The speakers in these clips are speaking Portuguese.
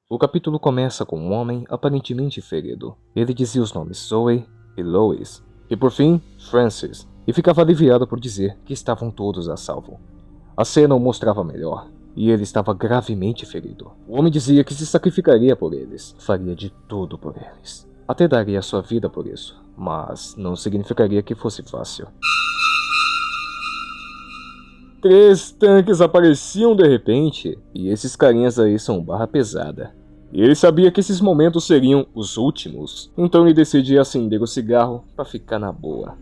O capítulo começa com um homem aparentemente ferido. Ele dizia os nomes Zoe e Lois, e por fim, Francis, e ficava aliviado por dizer que estavam todos a salvo. A cena o mostrava melhor, e ele estava gravemente ferido. O homem dizia que se sacrificaria por eles, faria de tudo por eles. Até daria sua vida por isso, mas não significaria que fosse fácil. 3 tanques apareciam de repente, e esses carinhas aí são barra pesada. E ele sabia que esses momentos seriam os últimos, então ele decidia acender o cigarro para ficar na boa.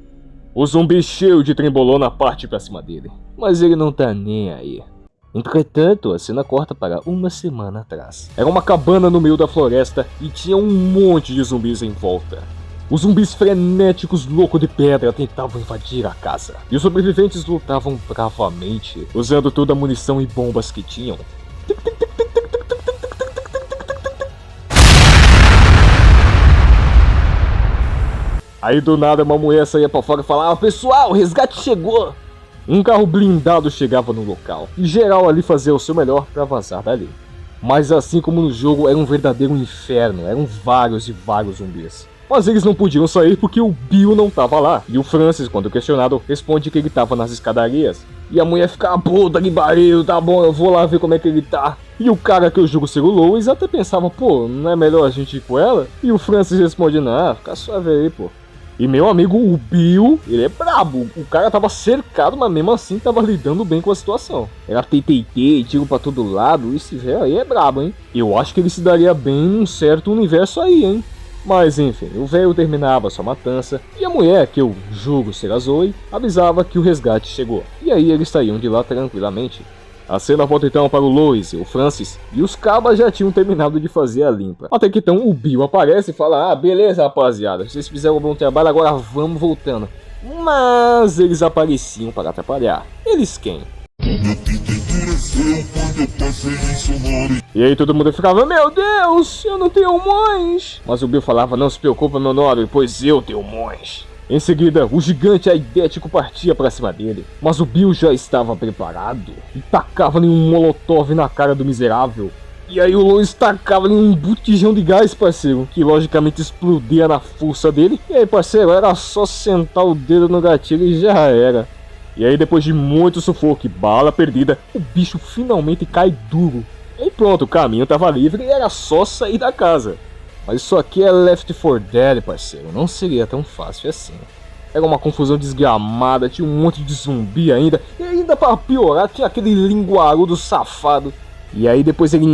O zumbi cheio de trembolona parte pra cima dele, mas ele não tá nem aí. Entretanto, a cena corta para uma semana atrás. Era uma cabana no meio da floresta e tinha um monte de zumbis em volta. Os zumbis frenéticos loucos de pedra tentavam invadir a casa, e os sobreviventes lutavam bravamente, usando toda a munição e bombas que tinham. Aí do nada uma mulher saía pra fora e falava: "Pessoal, o resgate chegou!" Um carro blindado chegava no local, e geral ali fazia o seu melhor pra vazar dali. Mas assim como no jogo, era um verdadeiro inferno, eram vários e vários zumbis. Mas eles não podiam sair porque o Bill não tava lá. E o Francis, quando questionado, responde que ele tava nas escadarias. E a mulher fica: "Puta que pariu, tá bom, eu vou lá ver como é que ele tá." E o cara, que eu julgo ser o Lois, até pensava: "Pô, não é melhor a gente ir com ela?" E o Francis responde: "Não, fica suave aí, pô." E meu amigo, o Bill, ele é brabo. O cara tava cercado, mas mesmo assim tava lidando bem com a situação. Era TTT, tiro pra todo lado, esse velho aí é brabo, hein. Eu acho que ele se daria bem num certo universo aí, hein. Mas enfim, o velho terminava sua matança, e a mulher, que eu julgo ser a Zoe, avisava que o resgate chegou. E aí eles saíam de lá tranquilamente. A cena volta então para o Lois e o Francis, e os cabas já tinham terminado de fazer a limpa. Até que então o Bill aparece e fala: "Ah, beleza, rapaziada, vocês fizeram um bom trabalho, agora vamos voltando." Mas eles apareciam para atrapalhar. Eles quem? E aí todo mundo ficava: "Meu Deus, eu não tenho mães." Mas o Bill falava: "Não se preocupa, meu nobre, pois eu tenho mães." Em seguida, o gigante aidético partia para cima dele, mas o Bill já estava preparado e tacava-lhe um molotov na cara do miserável. E aí o Lois tacava-lhe um botijão de gás, parceiro, que logicamente explodia na força dele. E aí, parceiro, era só sentar o dedo no gatilho e já era. E aí, depois de muito sufoco e bala perdida, o bicho finalmente cai duro. E pronto, o caminho estava livre e era só sair da casa. Mas isso aqui é Left 4 Dead, parceiro, não seria tão fácil assim. Era uma confusão desgramada, tinha um monte de zumbi ainda, e ainda para piorar tinha aquele linguarudo safado. E aí depois ele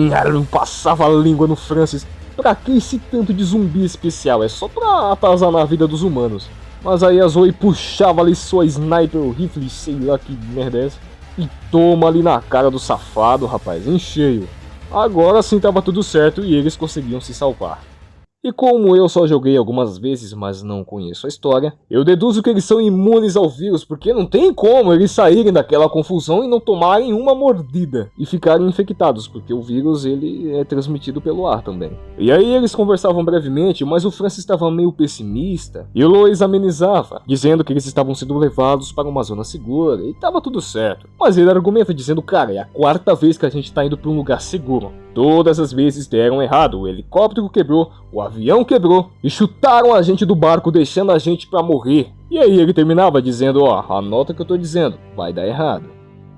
passava a língua no Francis. Pra que esse tanto de zumbi especial? É só pra atazanar a vida dos humanos. Mas aí a Zoe puxava ali sua sniper rifle, sei lá que merda é essa, e toma ali na cara do safado, rapaz, em cheio. Agora sim tava tudo certo e eles conseguiam se salvar. E como eu só joguei algumas vezes, mas não conheço a história, eu deduzo que eles são imunes ao vírus, porque não tem como eles saírem daquela confusão e não tomarem uma mordida e ficarem infectados, porque o vírus ele é transmitido pelo ar também. E aí eles conversavam brevemente, mas o Francis estava meio pessimista, e o Lois amenizava, dizendo que eles estavam sendo levados para uma zona segura e tava tudo certo. Mas ele argumenta dizendo: "Cara, é a 4ª vez que a gente tá indo para um lugar seguro. Todas as vezes deram errado, o helicóptero quebrou, o avião quebrou e chutaram a gente do barco, deixando a gente pra morrer." E aí ele terminava dizendo: "Ó, anota o que eu tô dizendo, vai dar errado."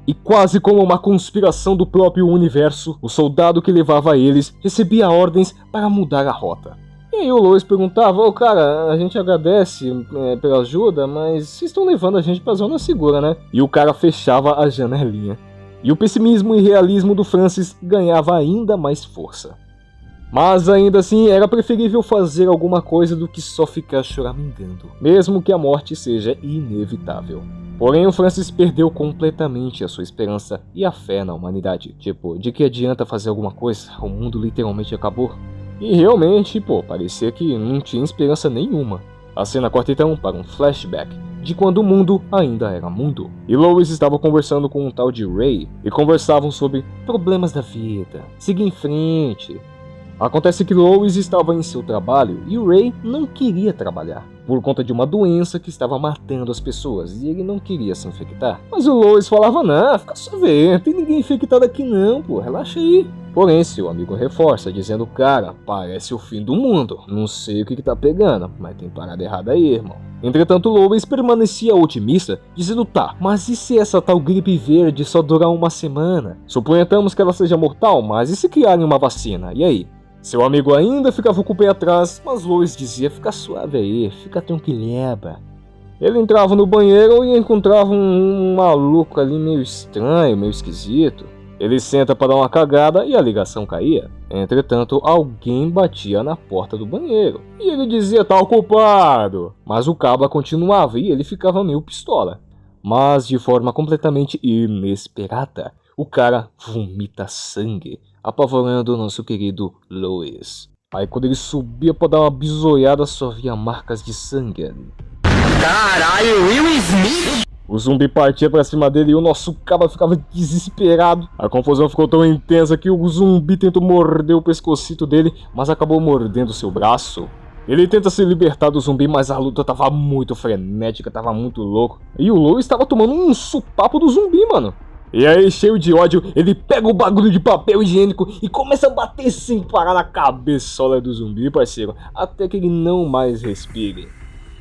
E quase como uma conspiração do próprio universo, o soldado que levava eles recebia ordens para mudar a rota. E aí o Lois perguntava: "Ô cara, a gente agradece pela ajuda, mas vocês estão levando a gente pra zona segura, né?" E o cara fechava a janelinha. E o pessimismo e realismo do Francis ganhava ainda mais força. Mas ainda assim, era preferível fazer alguma coisa do que só ficar choramingando, mesmo que a morte seja inevitável. Porém, o Francis perdeu completamente a sua esperança e a fé na humanidade. Tipo, de que adianta fazer alguma coisa? O mundo literalmente acabou. E realmente, parecia que não tinha esperança nenhuma. A cena corta então para um flashback de quando o mundo ainda era mundo. E Lois estava conversando com um tal de Ray, e conversavam sobre problemas da vida, seguir em frente. Acontece que Lois estava em seu trabalho e o Ray não queria trabalhar, por conta de uma doença que estava matando as pessoas e ele não queria se infectar. Mas o Lois falava, não, fica só vendo, não tem ninguém infectado aqui não, pô, relaxa aí. Porém, seu amigo reforça, dizendo, cara, parece o fim do mundo, não sei o que tá pegando, mas tem parada errada aí, irmão. Entretanto, Lois permanecia otimista, dizendo, tá, mas e se essa tal gripe verde só durar uma semana? Suponhamos que ela seja mortal, mas e se criarem uma vacina? E aí? Seu amigo ainda ficava com o pé atrás, mas Lois dizia, fica suave aí, fica tranquileba. Ele entrava no banheiro e encontrava um maluco ali meio estranho, meio esquisito. Ele senta para dar uma cagada e a ligação caía. Entretanto, alguém batia na porta do banheiro. E ele dizia, tá ocupado. Mas o cabo continuava e ele ficava meio pistola. Mas de forma completamente inesperada, o cara vomita sangue, apavorando o nosso querido Lois. Aí quando ele subia para dar uma bisoiada, só via marcas de sangue ali. Caralho, Will Smith! O zumbi partia pra cima dele e o nosso cabo ficava desesperado. A confusão ficou tão intensa que o zumbi tentou morder o pescocito dele, mas acabou mordendo seu braço. Ele tenta se libertar do zumbi, mas a luta tava muito frenética, tava muito louco. E o Lois estava tomando um supapo do zumbi, mano. E aí, cheio de ódio, ele pega o bagulho de papel higiênico e começa a bater sem parar na cabeçola do zumbi, parceiro, até que ele não mais respire.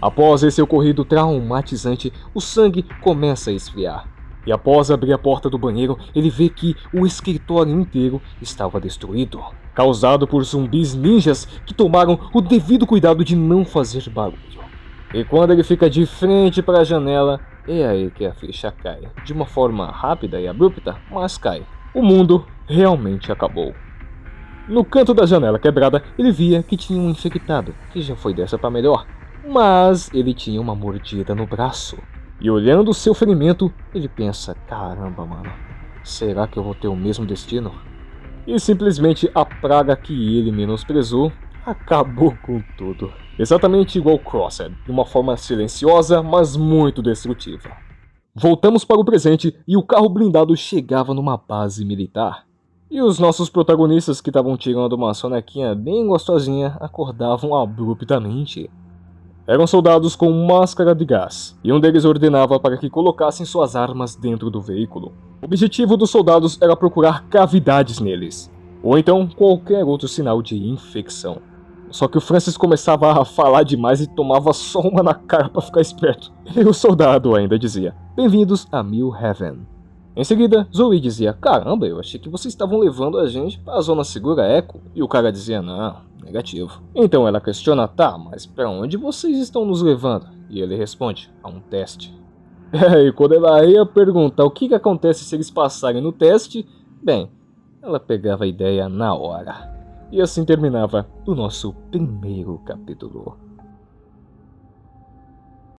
Após esse ocorrido traumatizante, o sangue começa a esfriar. E após abrir a porta do banheiro, ele vê que o escritório inteiro estava destruído, causado por zumbis ninjas que tomaram o devido cuidado de não fazer barulho. E quando ele fica de frente para a janela, é aí que a ficha cai. De uma forma rápida e abrupta, mas cai. O mundo realmente acabou. No canto da janela quebrada, ele via que tinha um infectado, que já foi dessa para melhor. Mas ele tinha uma mordida no braço. E olhando o seu ferimento, ele pensa, caramba, mano, será que eu vou ter o mesmo destino? E simplesmente a praga que ele menosprezou acabou com tudo. Exatamente igual Crosshair, de uma forma silenciosa, mas muito destrutiva. Voltamos para o presente e o carro blindado chegava numa base militar. E os nossos protagonistas que estavam tirando uma sonequinha bem gostosinha acordavam abruptamente. Eram soldados com máscara de gás, e um deles ordenava para que colocassem suas armas dentro do veículo. O objetivo dos soldados era procurar cavidades neles, ou então qualquer outro sinal de infecção. Só que o Francis começava a falar demais e tomava só uma na cara para ficar esperto. E o soldado ainda dizia, bem-vindos a Mill Haven. Em seguida, Zoe dizia, caramba, eu achei que vocês estavam levando a gente para a zona segura Echo. E o cara dizia, não, negativo. Então ela questiona, tá, mas para onde vocês estão nos levando? E ele responde, a um teste. E quando ela ia perguntar o que acontece se eles passarem no teste, bem, ela pegava a ideia na hora. E assim terminava o nosso primeiro capítulo.